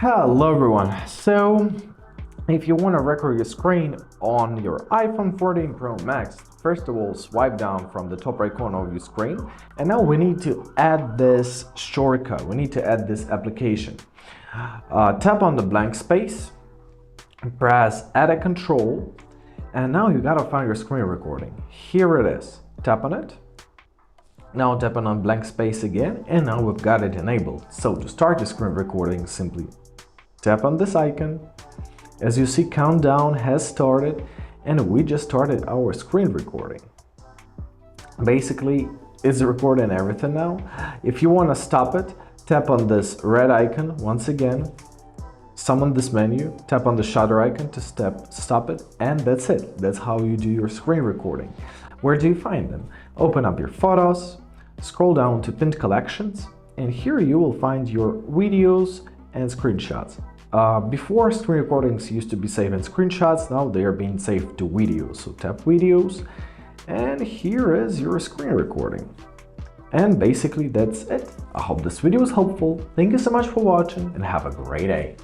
Hello everyone. So if you want to record your screen on your iPhone 14 Pro Max, first of all swipe down from the top right corner of your screen, and now we need to add this shortcut. We need to add this application. Tap on the blank space, press add a control, and now you gotta find your screen recording. Here it is. Tap on it. Now tap on blank space again, and now we've got it enabled. So to start the screen recording, simply tap on this icon. As you see, countdown has started, and we just started our screen recording. Basically, it's recording everything now. If you want to stop it, tap on this red icon once again, summon this menu, tap on the shutter icon to stop it, and that's it. That's how you do your screen recording. Where do you find them? Open up your photos, scroll down to pinned collections, and here you will find your videos and screenshots. Before, screen recordings used to be saved in screenshots, now they are being saved to videos. So tap videos, and here is your screen recording. And basically that's it. I hope this video was helpful. Thank you so much for watching, and have a great day.